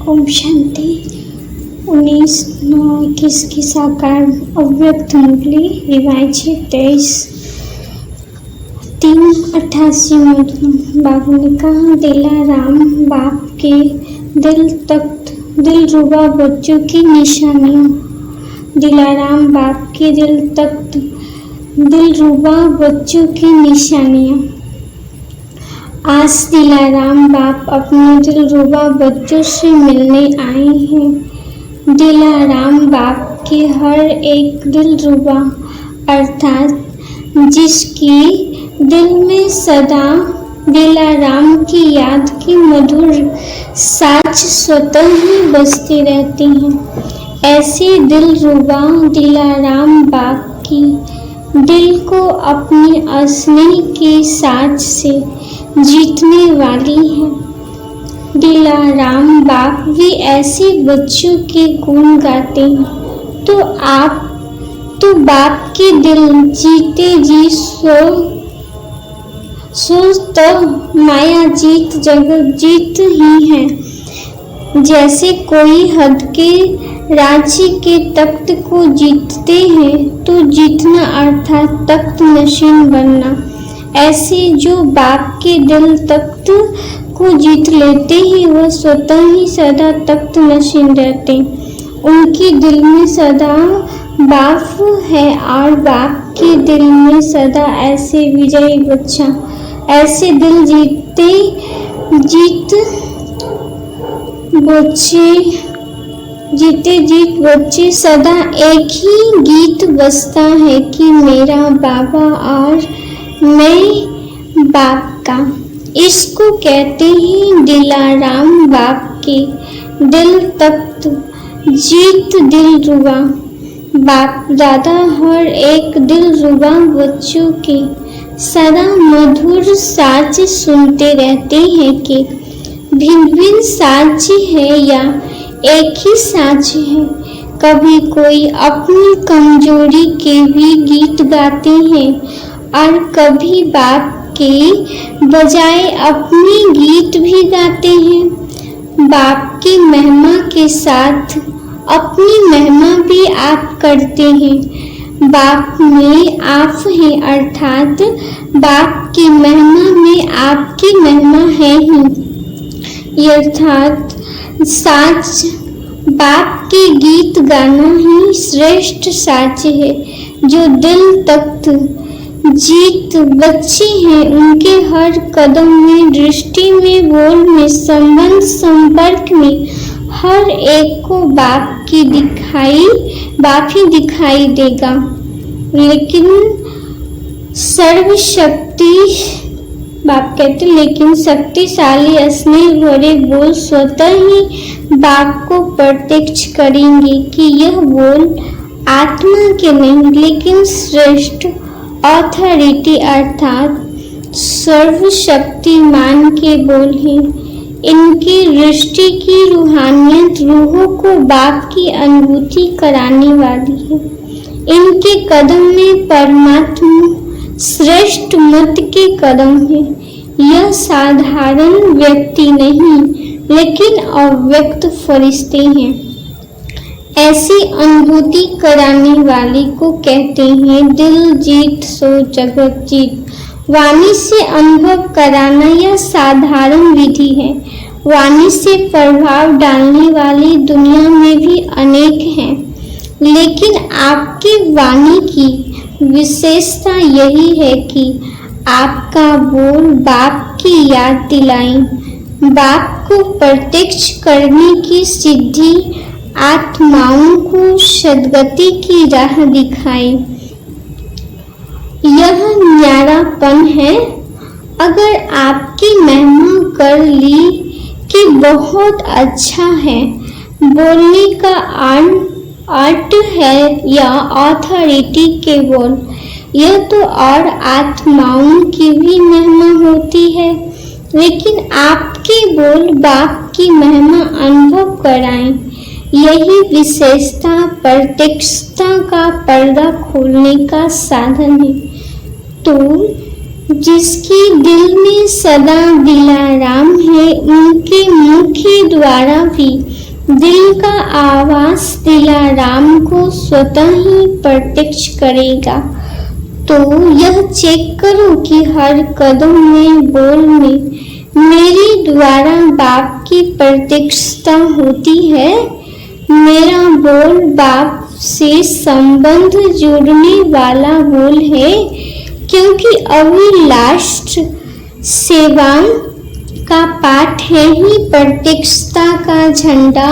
ओम शांति। 19/9/21 की साकार अव्यक्त मुरली रिवायत 23/3/88 में बाबू ने कहा, दिलाराम बाप के दिल तख्त दिलरुबा बच्चों की निशानियाँ। दिलाराम बाप के दिल तख्त दिलरुबा बच्चों की निशानियाँ। आज दिलाराम बाप अपने दिलरुबा बच्चों से मिलने आए हैं। दिलाराम बाप के हर एक दिलरुबा अर्थात जिसकी दिल में सदा दिलाराम की याद की मधुर साज स्वतः ही बजती रहती हैं। ऐसे दिलरुबा दिलाराम बाप की दिल को अपने स्नेह की साज से जीतने वाली है। दिलाराम बाप भी ऐसे बच्चों के गुण गाते हैं। तो बाप के दिल जीते जी सो तब माया जीत जगत जीत ही है। जैसे कोई हद के राज्य के तख्त को जीतते हैं तो जीतना अर्थात तख्त नशीन बनना। ऐसे जो बाप के दिल तख्त को जीत लेते हैं वह स्वतः ही सदा तख्त नशीन रहते। उनके दिल में सदा बाप है और बाप के दिल में सदा ऐसे विजयी बच्चा। ऐसे दिल जीते जीत बच्चे सदा एक ही गीत बजता है कि मेरा बाबा और मैं बाप का। इसको कहते हैं दिलाराम बाप के दिल तख्त जीत दिलरुबा। बाप दादा हर एक दिलरुबा बच्चों के सदा मधुर साज सुनते रहते हैं कि भिन्न भिन्न साज है या एक ही साज है। कभी कोई अपनी कमजोरी के भी गीत गाते हैं और कभी बाप के बजाय अपने गीत भी गाते हैं। बाप की महिमा के साथ अपनी महिमा भी आप करते हैं। बाप में आप हैं अर्थात बाप की महिमा में आपकी महिमा है ही। अर्थात साज बाप के गीत गाना ही श्रेष्ठ साज है। जो दिल तख्त जीत बच्चे हैं उनके हर कदम में, दृष्टि में, बोल में, संबंध संपर्क में हर एक को बाप ही दिखाई देगा। लेकिन बाप कहते लेकिन शक्तिशाली स्नेह भरे बोल स्वतः ही बाप को प्रत्यक्ष करेंगे कि यह बोल आत्मा के नहीं लेकिन श्रेष्ठ ऑथोरिटी अर्थात सर्वशक्तिमान के बोल हैं। इनकी दृष्टि की रूहानियत रूहों को बाप की अनुभूति कराने वाली है। इनके कदम में परमात्मा श्रेष्ठ मत के कदम है। यह साधारण व्यक्ति नहीं लेकिन अव्यक्त फरिश्ते हैं। ऐसी अनुभूति कराने वाली को कहते हैं दिल जीत सो जगत जीत। वाणी से अनुभव कराना यह साधारण विधि है। वाणी से प्रभाव डालने वाली दुनिया में भी अनेक हैं, लेकिन आपकी वाणी की विशेषता यही है कि आपका बोल बाप की याद दिलाए, बाप को प्रत्यक्ष करने की सिद्धि, आत्माओं को सद्गति की राह दिखाए। यह न्यारापन है। अगर आपकी महिमा कर ली कि बहुत अच्छा है, बोलने का आर्ट है या ऑथोरिटी के बोल, यह तो और आत्माओं की भी महिमा होती है। लेकिन आपके बोल बाप की महिमा अनुभव कराएं। यही विशेषता प्रत्यक्षता का पर्दा खोलने का साधन है। तो जिसके दिल में सदा दिलाराम है, उनके मुख के द्वारा भी दिल का आवाज दिलाराम को स्वतः ही प्रत्यक्ष करेगा। तो यह चेक करो कि हर कदम में, बोल में मेरे द्वारा बाप की प्रत्यक्षता होती है। मेरा बोल बाप से संबंध जोड़ने वाला बोल है, क्योंकि अभी लास्ट सेवा का पाठ है ही प्रत्यक्षता का झंडा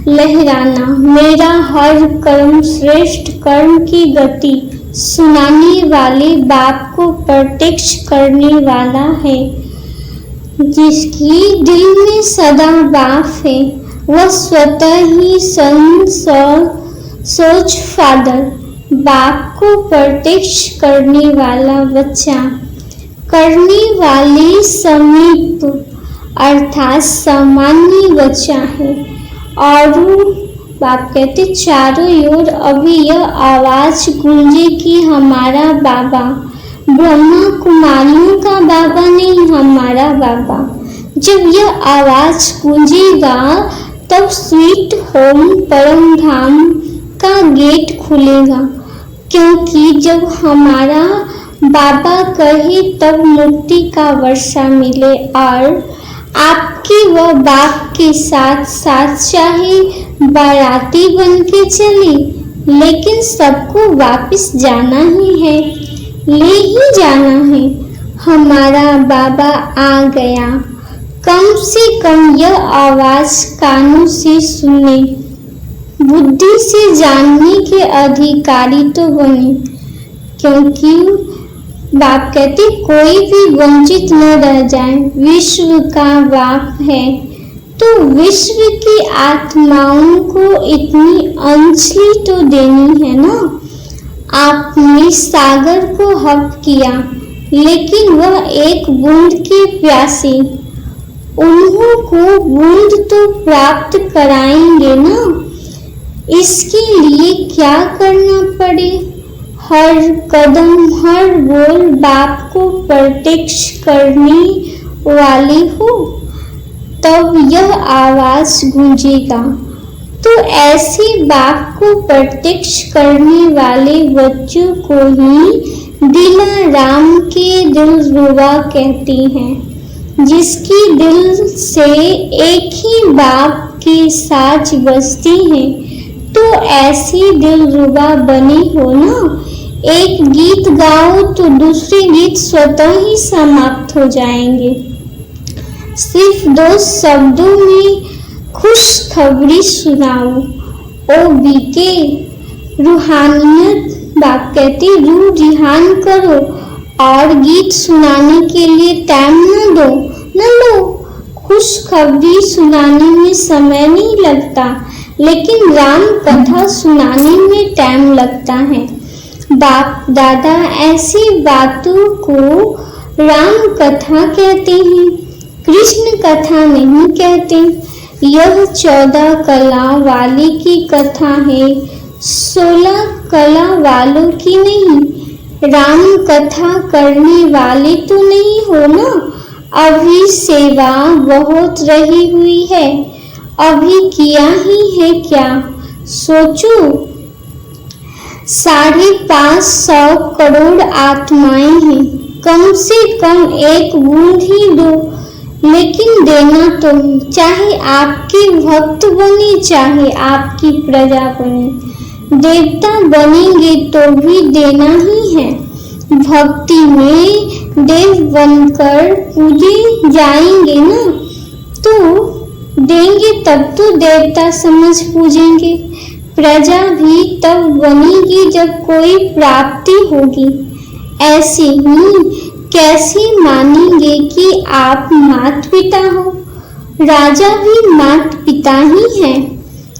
लहराना। मेरा हर कर्म श्रेष्ठ कर्म की गति सुनाने वाले बाप को प्रत्यक्ष करने वाला है। जिसकी दिल में सदा बाप है, वह स्वतः ही सोच फादर बाप को प्रत्यक्ष करने वाला बच्चा, करने वाले समीप अर्थात सामान्य बच्चा है। और बाप कहते चारों ओर अभी यह आवाज गूंजे कि हमारा बाबा ब्रह्मा कुमारियों का बाबा नहीं, हमारा बाबा। जब यह आवाज गूंजेगा तब स्वीट होम परम धाम का गेट खुलेगा, क्योंकि जब हमारा बाबा कहे तब मुक्ति का वर्षा मिले। और आपके व बाप के साथ साथ चाहे बाराती बन के चले, लेकिन सबको वापस जाना ही है, ले ही जाना है। हमारा बाबा आ गया, कम से कम यह आवाज कानों से सुने, बुद्धि से जानने के अधिकारी तो बने। क्योंकि बाप कहते कोई भी वंचित न रह जाए। विश्व का बाप है तो विश्व की आत्माओं को इतनी अंजलि तो देनी है ना। आपने सागर को हक किया, लेकिन वह एक बूंद के प्यासे, उन्हों को बूंद तो प्राप्त कराएंगे ना। इसके लिए क्या करना पड़े? हर कदम हर बोल बाप को प्रत्यक्ष करने वाले हो, तब यह आवाज गूंजेगा। तो ऐसे बाप को प्रत्यक्ष करने वाले बच्चों को ही दिलाराम के दिलरुबा कहते हैं, जिसकी दिल से एक ही बाप के साथ बजती है। तो ऐसी दिलरुबा बनी हो ना। एक गीत गाओ तो दूसरे गीत स्वतः ही समाप्त हो जाएंगे। सिर्फ 2 शब्दों में खुशखबरी सुनाओ। ओ बीके, रूहानियत बाप कहते रूह रिहान करो और गीत सुनाने के लिए टाइम न लो। खुशखबरी सुनाने में समय नहीं लगता, लेकिन राम कथा सुनाने में टाइम लगता है। बाप दादा ऐसी बातों को राम कथा कहते हैं, कृष्ण कथा नहीं कहते। यह 14 कला वाले की कथा है, 16 कला वालों की नहीं। राम कथा करने वाले तो नहीं हो ना। अभी सेवा बहुत रही हुई है, अभी किया ही है क्या? सोचो, 550 करोड़ आत्माएं हैं, कम से कम एक बूंद ही दो। लेकिन देना तो, चाहे आपके भक्त बने चाहे आपकी प्रजा बने, देवता बनेंगे तो भी देना ही है। भक्ति में देव बनकर पूजे जाएंगे ना, तो देंगे तब तो देवता समझ पूजेंगे। प्रजा भी तब बनेगी जब कोई प्राप्ति होगी। ऐसे ही कैसे मानेंगे कि आप माता पिता हो? राजा भी माता पिता ही है।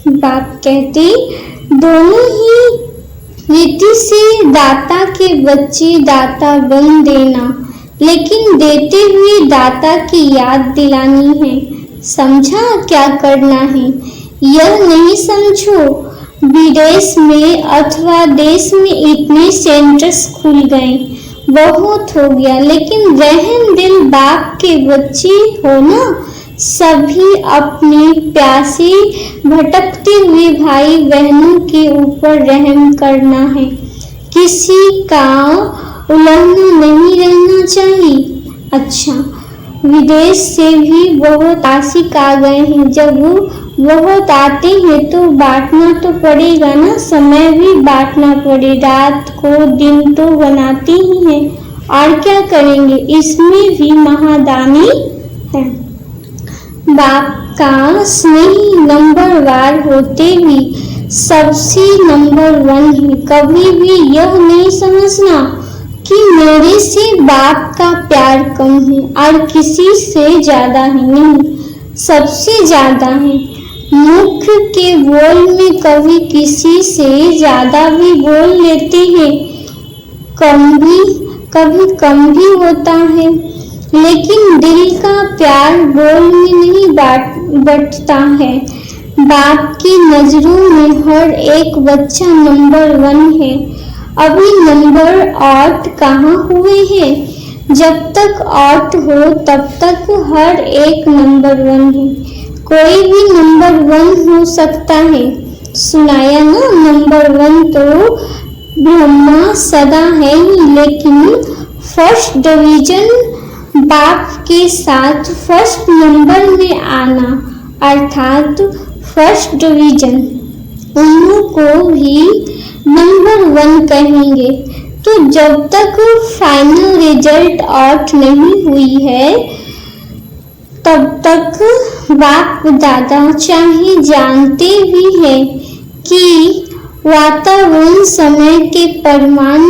बाप कहते दोनों ही रीति से दाता के बच्चे दाता बन देना, लेकिन देते हुए दाता की याद दिलानी है। समझा क्या करना है? यह नहीं समझो विदेश में अथवा देश में इतने सेंटर्स खुल गए, बहुत हो गया, लेकिन रहम दिल बाप के बच्चे हो ना, सभी अपने प्यासे भटकते हुए भाई बहनों के ऊपर रहम करना है। किसी का उल्लंघन नहीं रहना चाहिए। अच्छा, विदेश से भी बहुत आशिक आ गए हैं। जब बहुत आते हैं तो बांटना तो पड़ेगा ना, समय भी बांटना पड़े। रात को दिन तो बनाते ही हैं, और क्या करेंगे, इसमें भी महादानी है। बाप का स्नेह नंबरवार होते भी सबसे नंबर 1 है। कभी भी यह नहीं समझना कि मेरे से बाप का प्यार कम है और किसी से ज्यादा है। नहीं, सबसे ज्यादा है। मुख के बोल में कभी किसी से ज्यादा भी बोल लेते हैं, कभी कम भी होता है, लेकिन दिल का प्यार बोल में नहीं बटता है। बाप की नजरों में हर एक बच्चा नंबर 1 है। अभी नंबर 8 कहाँ हुए हैं? जब तक 8 हो तब तक हर एक नंबर 1 है। कोई भी नंबर 1 हो सकता है। सुनाया ना, नंबर 1 तो ब्रह्मा सदा है ही, लेकिन फर्स्ट डिवीजन बाप के साथ फर्स्ट नंबर में आना अर्थात फर्स्ट डिवीजन, उन्हीं को भी नंबर 1 कहेंगे। तो जब तक फाइनल रिजल्ट 8 नहीं हुई है तब तक बाप दादा चाहे जानते भी हैं कि वातावरण समय के परमाण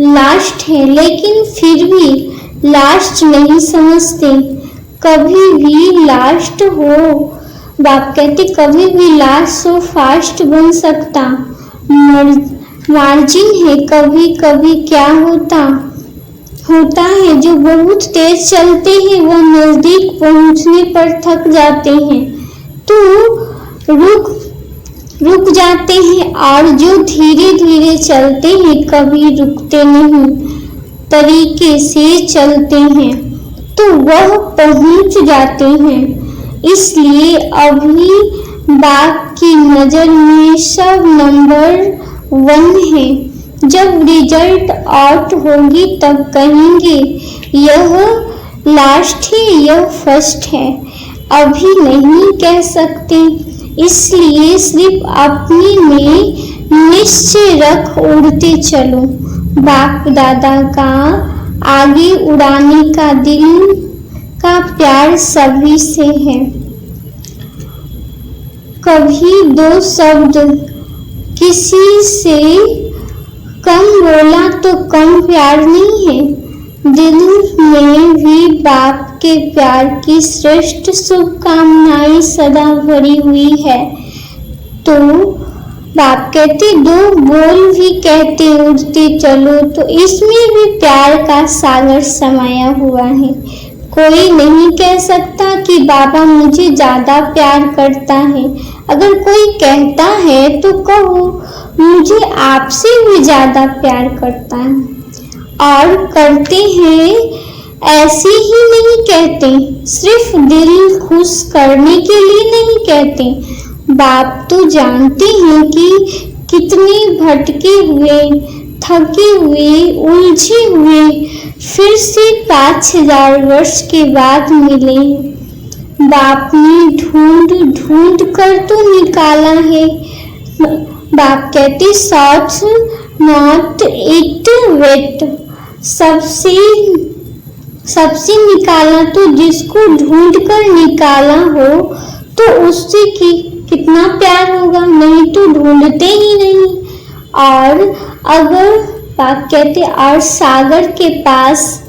लास्ट है, लेकिन फिर भी लास्ट नहीं समझते। कभी भी लास्ट हो, बाप कहते कभी भी लास्ट सो फास्ट बन सकता, मार्जिन है। कभी कभी क्या होता है जो बहुत तेज चलते हैं वह नजदीक पहुंचने पर थक जाते हैं तो रुक जाते हैं, और जो धीरे धीरे चलते हैं कभी रुकते नहीं, तरीके से चलते हैं तो वह पहुंच जाते हैं। इसलिए अभी बाप की नजर में सब नंबर 1 है। जब रिजल्ट आउट होगी तब कहेंगे यह लास्ट है, यह फर्स्ट है। अभी नहीं कह सकते, इसलिए सिर्फ अपने में निश्चय रख उड़ते चलो। बाप दादा का आगे उड़ाने का दिल का प्यार सभी से है। कभी 2 शब्द किसी से कम बोला तो कम प्यार नहीं है। दिल में भी बाप के प्यार की श्रेष्ठ शुभकामनाएं सदा भरी हुई है। तो बाप कहते 2 बोल भी कहते उड़ते चलो, तो इसमें भी प्यार का सागर समाया हुआ है। कोई नहीं कह सकता कि बाबा मुझे ज्यादा प्यार करता है। अगर कोई कहता है तो कहो मुझे आपसे भी ज्यादा प्यार करता है, और करते हैं ऐसे ही नहीं कहते, सिर्फ दिल खुश करने के लिए नहीं कहते। बाप तो जानते हैं कि कितने भटके हुए, थके हुए, उलझे हुए फिर से 5000 वर्ष के बाद मिले। बाप ने ढूंढ कर तो निकाला है। बाप कहते सॉर्ट्स नॉट इट वेट, सबसे निकाला तो जिसको ढूंढ कर निकाला हो तो उससे कितना प्यार होगा, नहीं तो ढूंढते ही नहीं। और अगर बाप कहते और सागर के पास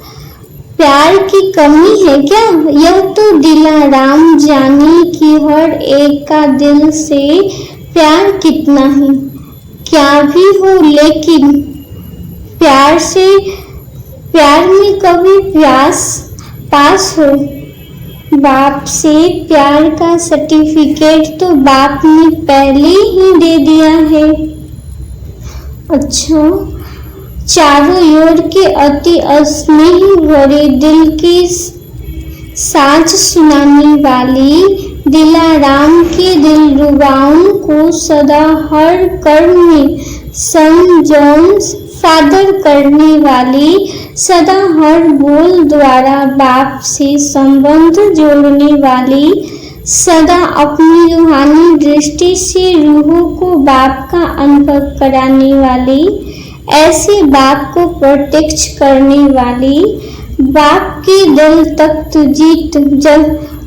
प्यार की कमी है क्या? यह तो दिलाराम जाने कि हर एक का दिल से प्यार कितना है। क्या भी हो, लेकिन प्यार में कभी पास हो। बाप से प्यार का सर्टिफिकेट तो बाप ने पहले ही दे दिया है। अच्छा, चारों ओर के अति स्नेह भरे दिल की साज सुनाने वाली, दिलाराम के दिलरुबाओं को सदा हर कर्म में संजोन फादर करने वाली, सदा हर बोल द्वारा बाप से संबंध जोड़ने वाली, सदा अपनी रूहानी दृष्टि से रूहों को बाप का अनुभव कराने वाली, ऐसे बाप को प्रत्यक्ष करने वाली, बाप के दिल तख्त जीत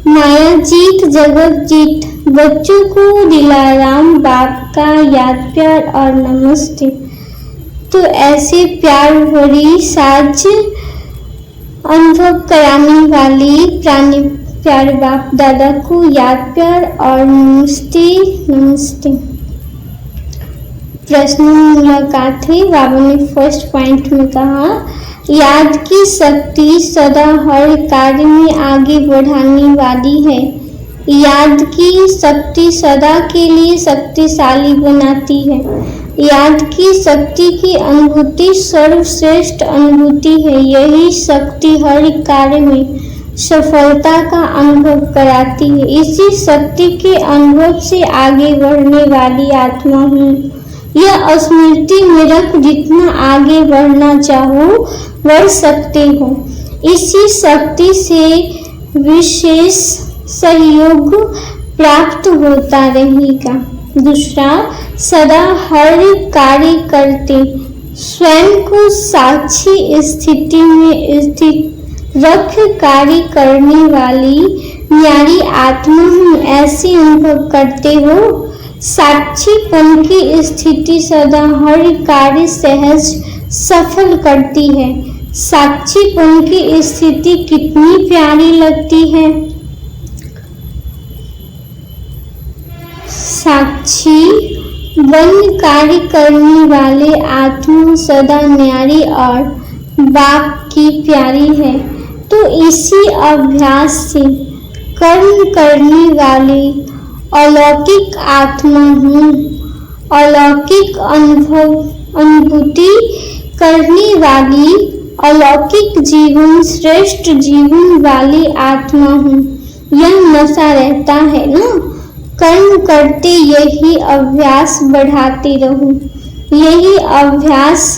माया जीत जगत जीत, बच्चों को दिलाराम बाप का याद प्यार और नमस्ते। तो ऐसे प्यार भरी साज अनुभव कराने वाली प्राणी प्यारे बाप दादा को याद प्यार और नमस्ते नमस्ते। प्रश्न मुलाकात है। बाबा ने फर्स्ट पॉइंट में कहा, याद की शक्ति सदा हर कार्य में आगे बढ़ाने वाली है। याद की शक्ति सदा के लिए शक्तिशाली बनाती है। याद की शक्ति की अनुभूति सर्वश्रेष्ठ अनुभूति है। यही शक्ति हर कार्य में सफलता का अनुभव कराती है। इसी शक्ति के अनुभव से आगे बढ़ने वाली आत्मा हूँ। यह स्मृति में रख जितना आगे बढ़ना चाहो बढ़ सकते हो। इसी शक्ति से विशेष सहयोग प्राप्त होता रहेगा। दूसरा, सदा हर कार्य करते स्वयं को साक्षी स्थिति में स्थित रख कार्य करने वाली न्यारी आत्मा हूँ। ऐसे अनुभव करते हो। साक्षीपन की स्थिति सदा हर कार्य सहज सफल करती है। साक्षीपन की स्थिति कितनी प्यारी लगती है। साक्षी वन कार्य करने वाले आत्मा सदा न्यारी और बाप की प्यारी है। तो इसी अभ्यास से कर्म करने वाली अलौकिक आत्मा हूँ। अलौकिक अनुभूति करने वाली अलौकिक जीवन श्रेष्ठ जीवन वाली आत्मा हूँ। यह नशा रहता है ना। कर्म करते यही अभ्यास बढ़ाते रहो। यही अभ्यास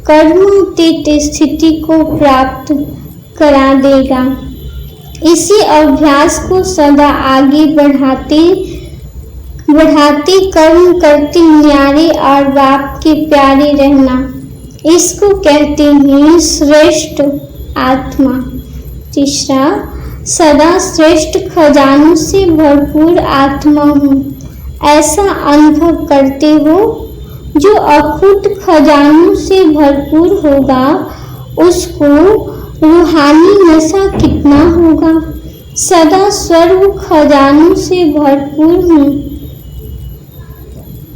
कर्मातीत स्थिति को प्राप्त करा देगा। इसी अभ्यास को सदा आगे बढ़ाते कर्म करते न्यारे और बाप के प्यारे रहना, इसको कहते हैं श्रेष्ठ आत्मा। तीसरा, सदा श्रेष्ठ खजानों से भरपूर आत्मा हूँ। ऐसा अनुभव करते हो। जो अखुद खजानों से भरपूर होगा उसको रूहानी नशा कितना होगा। सदा सर्व खजानों से भरपूर हूँ।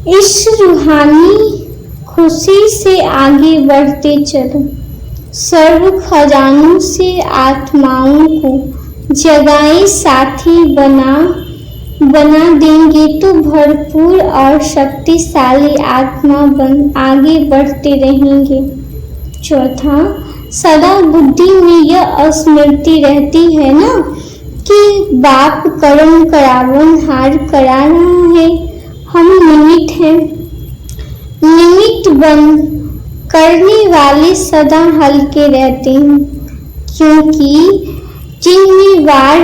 इस रूहानी खुशी से आगे बढ़ते चलो। सर्व खजानों से आत्माओं को जगाए साथी बना देंगे तो भरपूर और शक्तिशाली आत्मा बन आगे बढ़ते रहेंगे। चौथा, सदा बुद्धि में यह स्मृति रहती है ना कि बाप कर्म करावन हार करा रहा है। हम निमित्त हैं। निमित्त बन करने वाले सदा हल्के रहते हैं, क्योंकि जिम्मेवार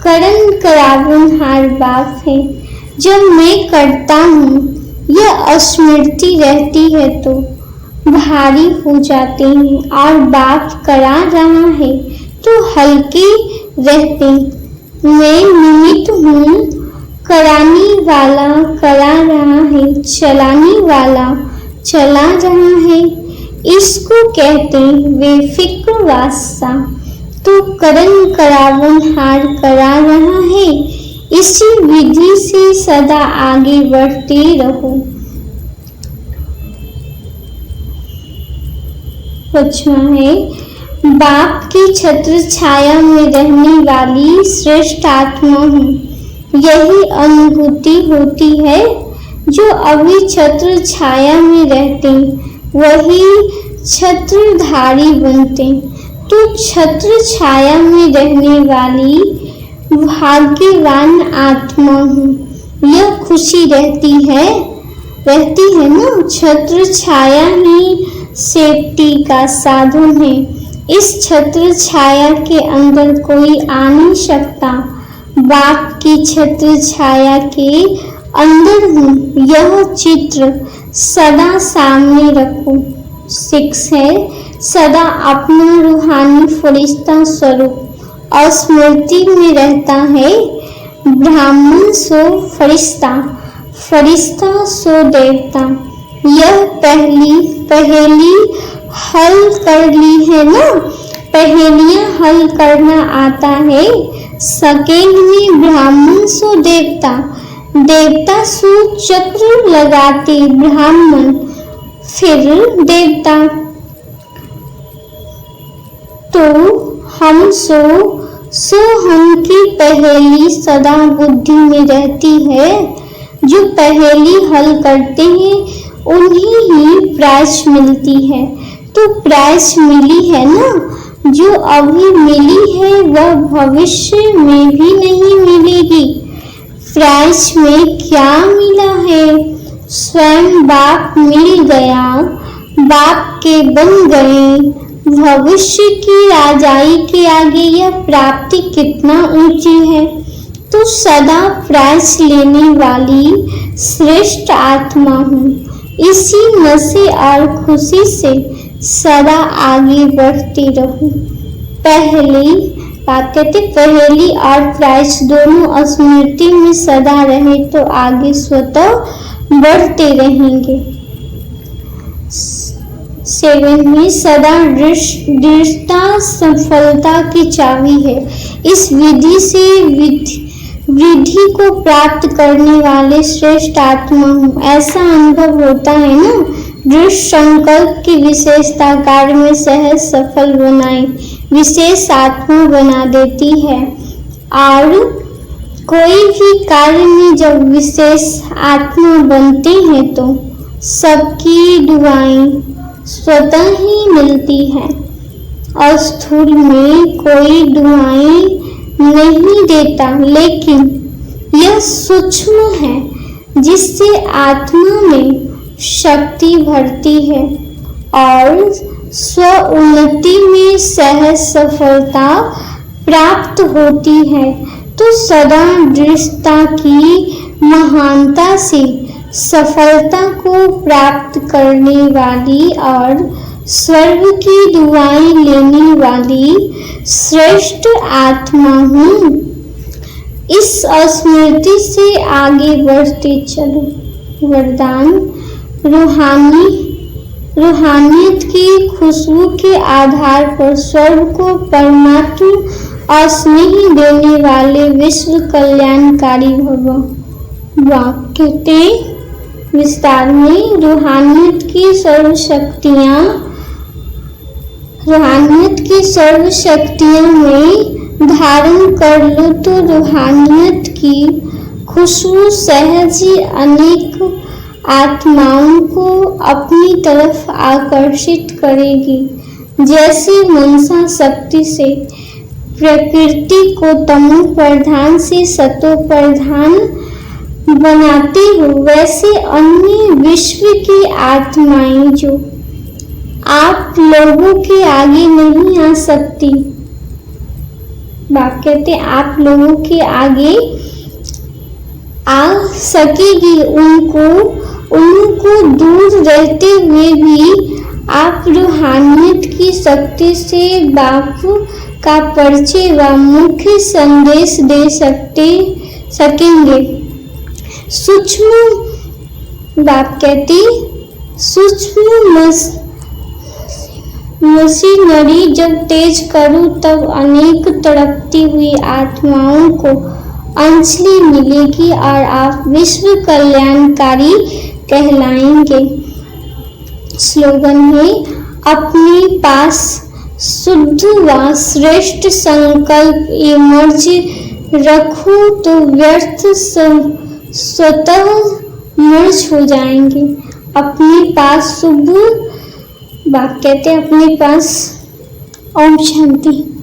कर्म करावन हार बाप है। जब मैं करता हूँ यह स्मृति रहती है तो भारी हो जाते हैं और बाप करा रहा है तो हल्के रहते। मैं निमित्त हूँ। कराने वाला करा रहा है, चलाने वाला चला रहा है। इसको कहते बेफिक्र वास्ता। तो कर्म करावन हार करा रहा है। इसी विधि से सदा आगे बढ़ते रहो। पांचवा है, बाप की छत्र छाया में रहने वाली श्रेष्ठ आत्मा हूँ। यही अनुभूति होती है। जो अभी छत्र छाया में रहते वही छत्रधारी बनते तो छत्र छाया में रहने वाली भाग्यवान आत्मा हूँ। यह खुशी रहती है ना। छत्र छाया ही सेफ्टी का साधन है। इस छत्र छाया के अंदर कोई आ नहीं सकता। बाप की छत्र छाया के अंदर हूँ। यह चित्र सदा सामने रखो। 6 है, सदा अपना रूहानी फरिश्ता स्वरूप और स्मृति में रहता है। ब्राह्मण सो फरिश्ता, फरिश्ता सो देवता। यह पहेली हल कर ली है ना। पहेलियां हल करना आता है। सेकेंड में ब्राह्मण सो देवता, देवता सो चक्र लगाते ब्राह्मण, फिर देवता। तो हम सो हम की पहेली सदा बुद्धि में रहती है। जो पहेली हल करते हैं उन्हें ही प्राइज मिलती है। तो प्राइज मिली है ना। जो अभी मिली है वह भविष्य में भी नहीं मिलेगी। प्राइज में क्या मिला है? स्वयं बाप मिल गया, बाप के बन गए। भविष्य की राजाई के आगे यह प्राप्ति कितना ऊंची है। तो सदा प्राइज लेने वाली श्रेष्ठ आत्मा हूँ। इसी मजे और खुशी से सदा आगे बढ़ती रहूं। पहली बात कहते पहेली और प्राइज दोनों स्मृति में सदा रहे तो आगे स्वतः बढ़ते रहेंगे। 7 में सदा दृढ़ता सफलता की चाबी है। इस विधि से वृद्धि को प्राप्त करने वाले श्रेष्ठ आत्मा हूँ। ऐसा अनुभव होता है ना। दृढ़ संकल्प की विशेषता कार्य में सहज सफल बनाए विशेष आत्मा बना देती है। और कोई भी कार्य में जब विशेष आत्मा बनते हैं तो सबकी दुआएं स्वतः ही मिलती है। और स्थूल में कोई दुआएं नहीं देता, लेकिन यह सूक्ष्म है जिससे आत्मा में शक्ति भरती है और स्व उन्नति में सहज सफलता प्राप्त होती है। तो सदा दृढ़ता की महानता से सफलता को प्राप्त करने वाली और स्वर्ग की दुआएं लेने वाली श्रेष्ठ आत्मा हूँ। इस स्मृति से आगे बढ़ते चलो। वरदान रूहानियत की खुशबू के आधार पर स्वर्ग को परमात्मा और स्नेह देने वाले विश्व कल्याणकारी भव। कहते विस्तार में रूहानियत की सर्व शक्तियां में धारण कर लो तो रूहानियत की खुशबू सहज ही अनेक आत्माओं को अपनी तरफ आकर्षित करेगी। जैसे मनसा शक्ति से प्रकृति को तमो प्रधान से सतो प्रधान बनाते हो, वैसे अन्य विश्व की आत्माएं जो आप लोगों के आगे नहीं आ सकती। बाप कहते आप लोगों के आगे आ सकेगी। उनको दूर रहते हुए भी आप रूहानियत की शक्ति से बाप का परिचय व मुख्य संदेश दे सकेंगे। सूक्ष्म बाप कहती सूक्ष्म मशीनरी जब तेज करूं तब अनेक तड़पती हुई आत्माओं को अंजलि मिलेगी और आप विश्व कल्याणकारी कहलाएंगे। स्लोगन है अपने पास शुद्ध व श्रेष्ठ संकल्प इमर्ज रखो तो व्यर्थ स्वतः मर्ज हो जाएंगे। अपने पास शुद्ध बाप कहते अपने पास। ओम शांति।